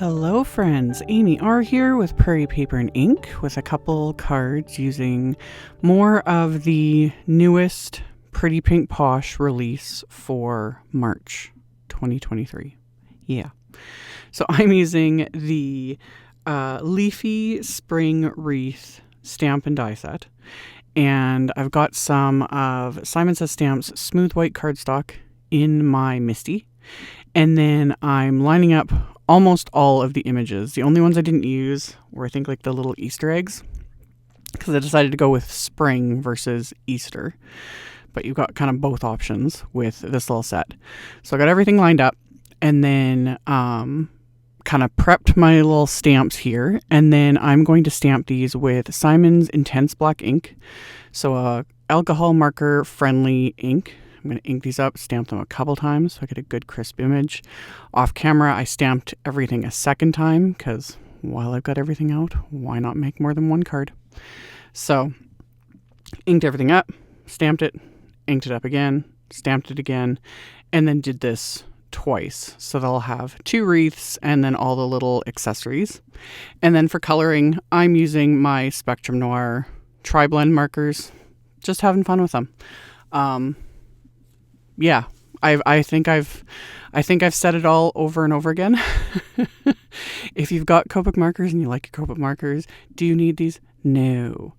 Hello friends, AmyR here with Prairie Paper and Ink with a couple cards using more of the newest Pretty Pink Posh release for March 2023. Yeah. So I'm using the Leafy Spring Wreath stamp and die set. And I've got some of Simon Says Stamp's smooth white cardstock in my MISTI. And then I'm lining up almost all of the images. The only ones I didn't use were, I think, like the little Easter eggs, because I decided to go with spring versus Easter. But you've got kind of both options with this little set. So I got everything lined up, and then kind of prepped my little stamps here. And then I'm going to stamp these with Simon's Intense Black ink. So alcohol marker friendly ink. I'm going to ink these up, stamp them a couple times so I get a good crisp image. Off camera, I stamped everything a second time because while I've got everything out, why not make more than one card? So, inked everything up, stamped it, inked it up again, stamped it again, and then did this twice. So they'll have two wreaths and then all the little accessories. And then for coloring, I'm using my Spectrum Noir TriBlend markers, just having fun with them. Yeah, I think I've said it all over and over again. If you've got Copic markers and you like your Copic markers, do you need these? No.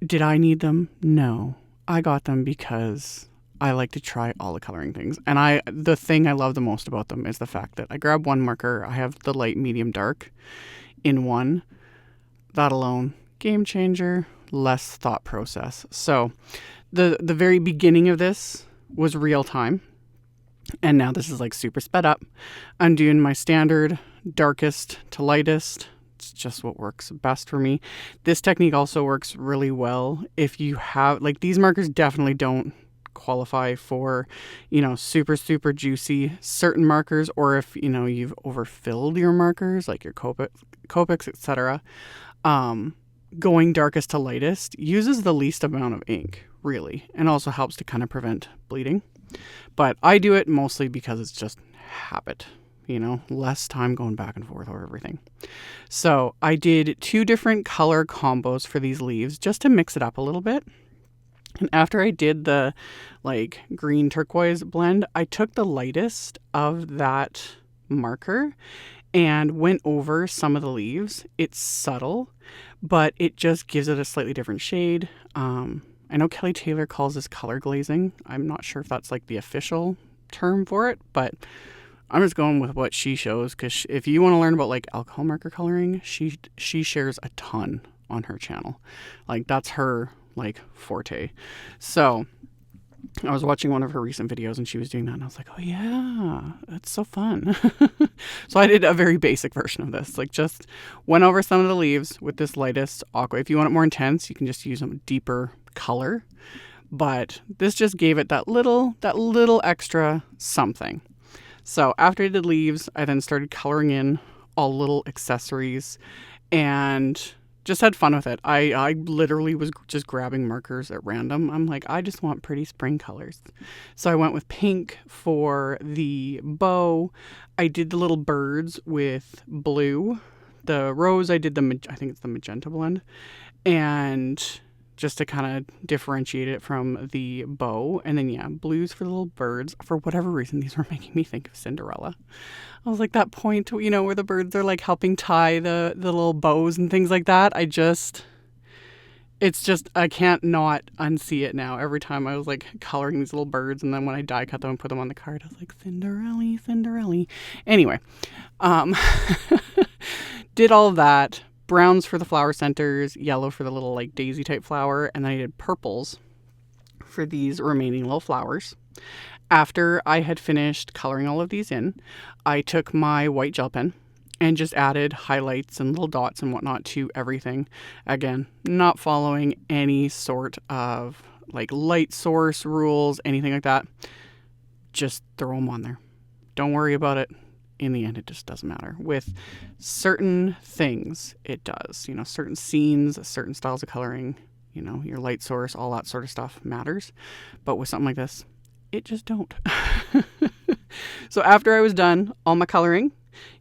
Did I need them? No. I got them because I like to try all the coloring things. And the thing I love the most about them is the fact that I grab one marker, I have the light, medium, dark in one. That alone, game changer, less thought process. So the very beginning of this was real time, and now this is like super sped up. I'm doing my standard darkest to lightest. It's just what works best for me. This technique also works really well if you have, like, these markers definitely don't qualify for, super juicy certain markers, or if you've overfilled your markers, like your Copics, etc. Going darkest to lightest uses the least amount of ink, really, and also helps to kind of prevent bleeding. But I do it mostly because it's just habit, less time going back and forth over everything. So I did 2 different color combos for these leaves just to mix it up a little bit. And after I did the green turquoise blend, I took the lightest of that marker and went over some of the leaves. It's subtle, but it just gives it a slightly different shade. I know Kelly Taylor calls this color glazing. I'm not sure if that's like the official term for it, but I'm just going with what she shows, because if you want to learn about like alcohol marker coloring, she shares a ton on her channel. Like, that's her forte. So I was watching one of her recent videos and she was doing that, and I was like, oh yeah, that's so fun. So I did a very basic version of this, just went over some of the leaves with this lightest aqua. If you want it more intense, you can just use a deeper color, but this just gave it that little extra something. So after I did leaves, I then started coloring in all little accessories and just had fun with it. I literally was just grabbing markers at random. I'm like, I just want pretty spring colors. So I went with pink for the bow. I did the little birds with blue. The rose, I did I think it's the magenta blend. And just to kind of differentiate it from the bow. And then, yeah, blues for the little birds. For whatever reason, these were making me think of Cinderella. I was like, that point, where the birds are helping tie the little bows and things like that. I can't not unsee it now. Every time I was coloring these little birds, and then when I die cut them and put them on the card, I was like, Cinderella. Anyway, did all of that. Browns for the flower centers, yellow for the little daisy type flower, and then I did purples for these remaining little flowers. After I had finished coloring all of these in, I took my white gel pen and just added highlights and little dots and whatnot to everything. Again, not following any sort of light source rules, anything like that. Just throw them on there. Don't worry about it. In the end, it just doesn't matter. With certain things, it does. Certain scenes, certain styles of coloring, your light source, all that sort of stuff matters. But with something like this, it just don't. So after I was done all my coloring,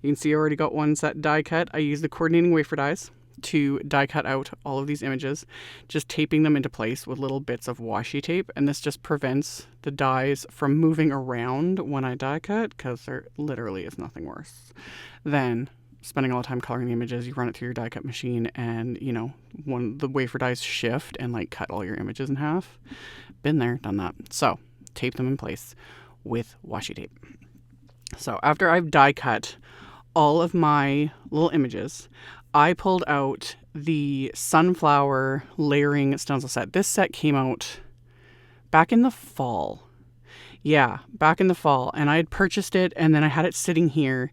You can see I already got one set die cut. I use the coordinating wafer dies to die cut out all of these images, just taping them into place with little bits of washi tape. And this just prevents the dies from moving around when I die cut, because there literally is nothing worse than spending all the time coloring the images. You run it through your die cut machine and, you know, when the wafer dies shift and like cut all your images in half. Been there, done that. So tape them in place with washi tape. So after I've die cut all of my little images, I pulled out the sunflower layering stencil set. This set came out back in the fall. Yeah, back in the fall. And I had purchased it and then I had it sitting here.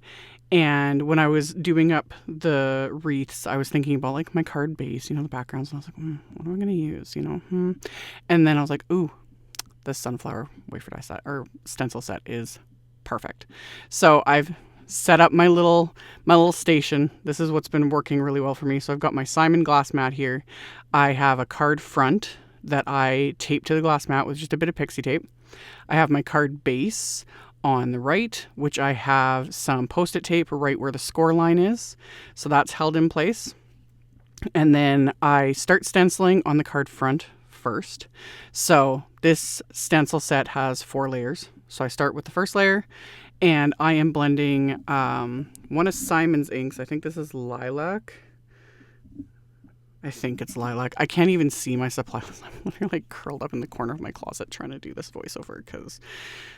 And when I was doing up the wreaths, I was thinking about like my card base, you know, the backgrounds. And I was like, what am I going to use, you know? And then I was like, ooh, the sunflower wafer die set or stencil set is perfect. So I've set up my little station. This is what's been working really well for me. So I've got my Simon glass mat here. I have a card front that I tape to the glass mat with just a bit of pixie tape. I have my card base on the right, which I have some post-it tape right where the score line is. So that's held in place. And then I start stenciling on the card front first. So this stencil set has 4 layers. So I start with the first layer and I am blending one of Simon's inks. I think this is lilac. I think it's lilac. I can't even see my supply list. I'm literally like curled up in the corner of my closet trying to do this voiceover because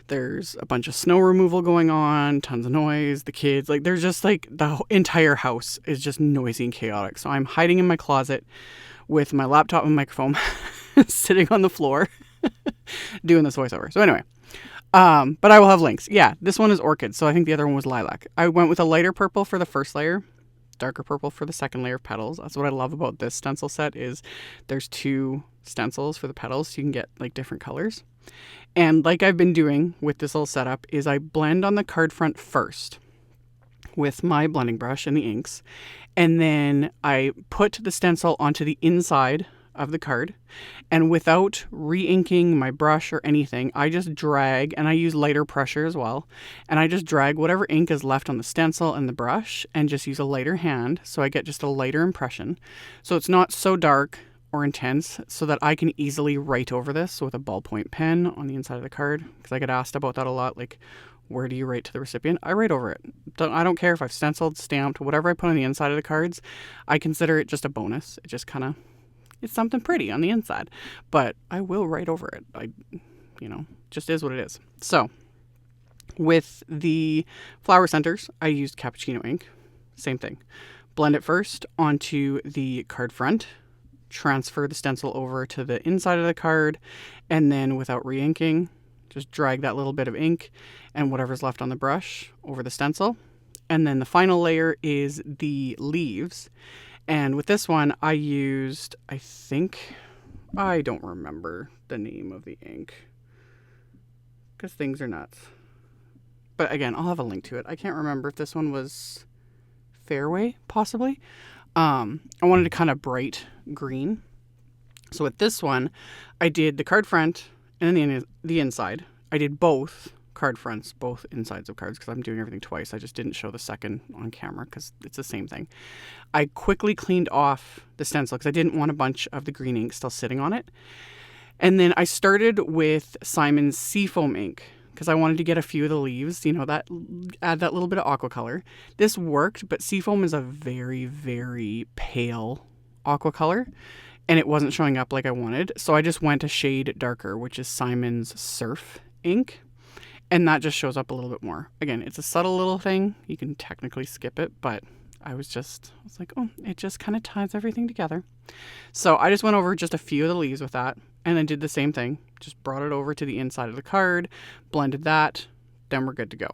there's a bunch of snow removal going on, tons of noise, the kids, like there's just like the entire house is just noisy and chaotic. So I'm hiding in my closet with my laptop and microphone sitting on the floor doing this voiceover. So anyway, but I will have links. Yeah, this one is orchid. So I think the other one was lilac. I went with a lighter purple for the first layer, darker purple for the second layer of petals. That's what I love about this stencil set is there's 2 stencils for the petals. So you can get like different colors. And like I've been doing with this little setup is I blend on the card front first with my blending brush and the inks. And then I put the stencil onto the inside of the card, and without re-inking my brush or anything, I just drag, and I use lighter pressure as well, and I just drag whatever ink is left on the stencil and the brush and just use a lighter hand so I get just a lighter impression. So it's not so dark or intense so that I can easily write over this with a ballpoint pen on the inside of the card, because I get asked about that a lot, like where do you write to the recipient? I write over it. I don't care if I've stenciled, stamped, whatever I put on the inside of the cards, I consider it just a bonus. It just kind of, it's something pretty on the inside, but I will write over it. Just is what it is. So with the flower centers, I used cappuccino ink. Same thing. Blend it first onto the card front, transfer the stencil over to the inside of the card, and then without re-inking, just drag that little bit of ink and whatever's left on the brush over the stencil. And then the final layer is the leaves. And with this one, I used, I don't remember the name of the ink because things are nuts. But again, I'll have a link to it. I can't remember if this one was Fairway, possibly. I wanted a kind of bright green. So with this one, I did the card front and then the inside. I did both card fronts, both insides of cards, because I'm doing everything twice. I just didn't show the second on camera because it's the same thing. I quickly cleaned off the stencil because I didn't want a bunch of the green ink still sitting on it. And then I started with Simon's Seafoam ink because I wanted to get a few of the leaves, that add that little bit of aqua color. This worked, but Seafoam is a very, very pale aqua color, and it wasn't showing up like I wanted. So I just went a shade darker, which is Simon's Surf ink. And that just shows up a little bit more. Again, it's a subtle little thing. You can technically skip it, but I was like, oh, it just kind of ties everything together. So I just went over just a few of the leaves with that and then did the same thing. Just brought it over to the inside of the card, blended that, then we're good to go.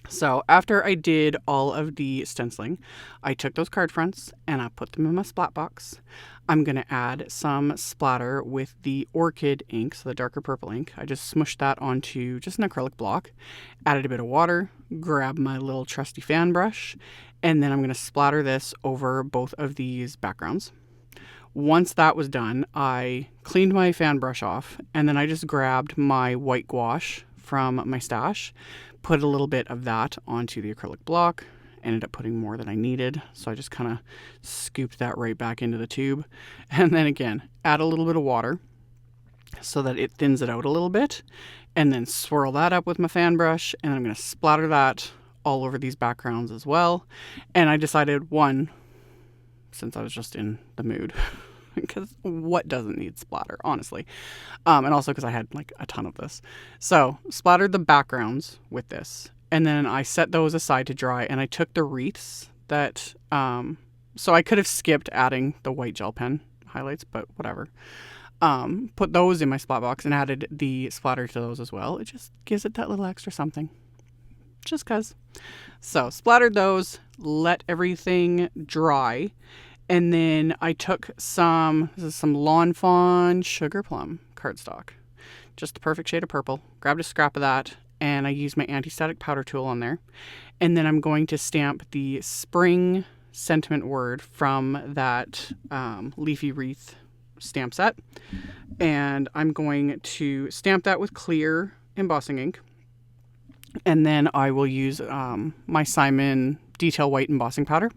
So after I did all of the stenciling, I took those card fronts and I put them in my splat box. I'm going to add some splatter with the orchid ink, so the darker purple ink. I just smushed that onto just an acrylic block, added a bit of water, grabbed my little trusty fan brush, and then I'm going to splatter this over both of these backgrounds. Once that was done, I cleaned my fan brush off, and then I just grabbed my white gouache from my stash, put a little bit of that onto the acrylic block. Ended up putting more than I needed, so I just kind of scooped that right back into the tube. And then again, add a little bit of water so that it thins it out a little bit, and then swirl that up with my fan brush, and I'm going to splatter that all over these backgrounds as well. And I decided, one, since I was just in the mood, because what doesn't need splatter, honestly, and also because I had like a ton of this, so splattered the backgrounds with this. And then I set those aside to dry, and I took the wreaths that, so I could have skipped adding the white gel pen highlights, but whatever. Put those in my splat box and added the splatter to those as well. It just gives it that little extra something, just cause. So splattered those, let everything dry, and then I took some Lawn Fawn Sugar Plum cardstock, just the perfect shade of purple. Grabbed a scrap of that, and I used my anti-static powder tool on there. And then I'm going to stamp the spring sentiment word from that Leafy Wreath stamp set. And I'm going to stamp that with clear embossing ink. And then I will use my Simon Detail White embossing powder.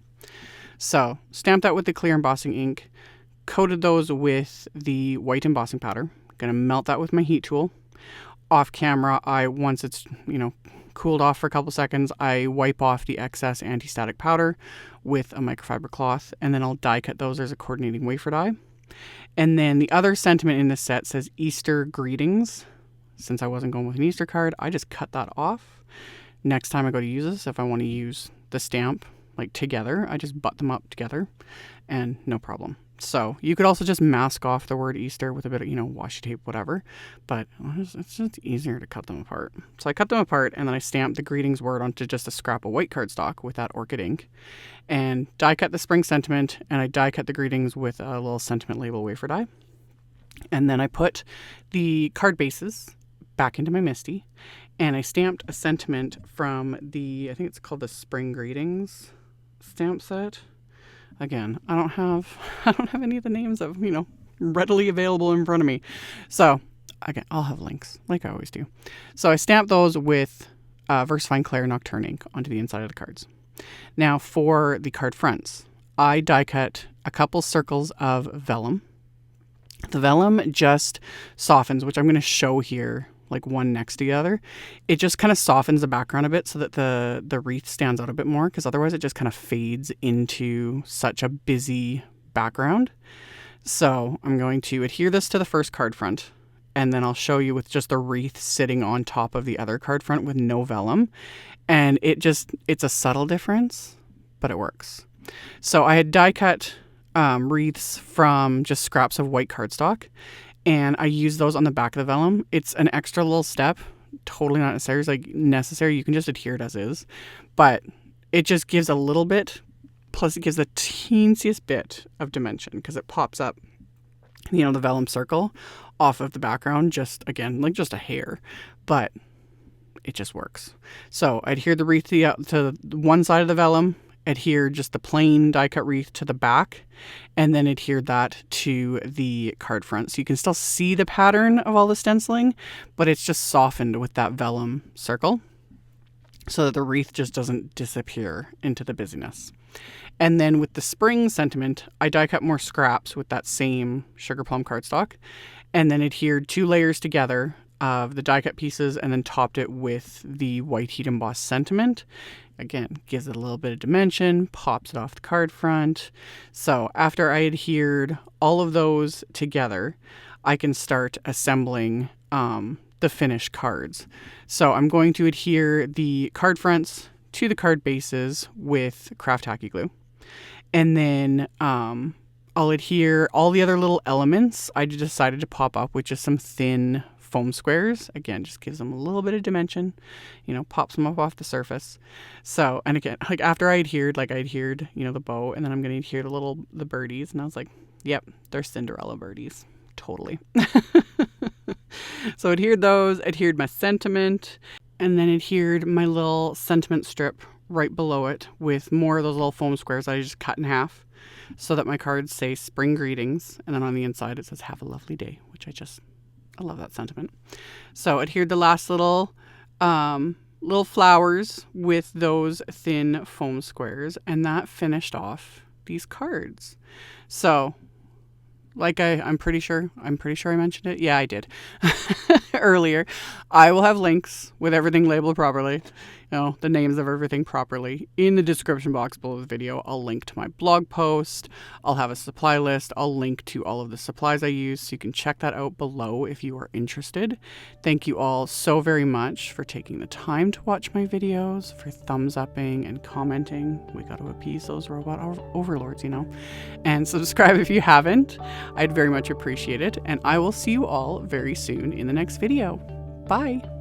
So stamp that with the clear embossing ink, coated those with the white embossing powder. Gonna melt that with my heat tool. Off camera, once it's, cooled off for a couple seconds, I wipe off the excess anti-static powder with a microfiber cloth, and then I'll die cut those as a coordinating wafer die. And then the other sentiment in this set says Easter greetings. Since I wasn't going with an Easter card, I just cut that off. Next time I go to use this, if I want to use the stamp like together, I just butt them up together and no problem. So you could also just mask off the word Easter with a bit of, washi tape, whatever, but it's just easier to cut them apart. So I cut them apart, and then I stamped the greetings word onto just a scrap of white cardstock with that orchid ink, and die cut the spring sentiment, and I die cut the greetings with a little sentiment label wafer die. And then I put the card bases back into my MISTI, and I stamped a sentiment from I think it's called the Spring Greetings stamp set. Again, I don't have any of the names of, readily available in front of me. So, again, I'll have links, like I always do. So I stamped those with VersaFine Clair Nocturne ink onto the inside of the cards. Now, for the card fronts, I die cut a couple circles of vellum. The vellum just softens, which I'm going to show here, like one next to the other. It just kind of softens the background a bit so that the wreath stands out a bit more, because otherwise it just kind of fades into such a busy background. So I'm going to adhere this to the first card front, and then I'll show you with just the wreath sitting on top of the other card front with no vellum. And it's a subtle difference, but it works. So I had die cut wreaths from just scraps of white cardstock, and I use those on the back of the vellum. It's an extra little step, totally not necessary. It's like necessary. You can just adhere it as is, but it just gives a little bit. Plus, it gives the teensiest bit of dimension because it pops up, the vellum circle off of the background. Just again, like just a hair, but it just works. So I adhere the wreath to one side of the vellum. Adhere just the plain die cut wreath to the back, and then adhere that to the card front. So you can still see the pattern of all the stenciling, but it's just softened with that vellum circle so that the wreath just doesn't disappear into the busyness. And then with the spring sentiment, I die cut more scraps with that same sugar plum cardstock, and then adhered 2 layers together of the die cut pieces, and then topped it with the white heat embossed sentiment. Again, gives it a little bit of dimension, pops it off the card front. So after I adhered all of those together, I can start assembling the finished cards. So I'm going to adhere the card fronts to the card bases with craft tacky glue. And then I'll adhere all the other little elements. I decided to pop up with just some thin foam squares. Again, just gives them a little bit of dimension, pops them up off the surface. So, and again, like after I adhered, the bow, and then I'm going to adhere the birdies. And I was like, yep, they're Cinderella birdies. Totally. So adhered those, adhered my sentiment, and then adhered my little sentiment strip right below it with more of those little foam squares that I just cut in half so that my cards say Spring Greetings. And then on the inside, it says Have a Lovely Day, which I love that sentiment. So adhered the last little little flowers with those thin foam squares, and that finished off these cards. So, like I'm pretty sure I mentioned it. Yeah, I did earlier. I will have links with everything labeled properly, the names of everything properly in the description box below the video. I'll link to my blog post. I'll have a supply list. I'll link to all of the supplies I use, so you can check that out below if you are interested. Thank you all so very much for taking the time to watch my videos, for thumbs upping and commenting. We got to appease those robot overlords, and subscribe if you haven't. I'd very much appreciate it, and I will see you all very soon in the next video. Bye!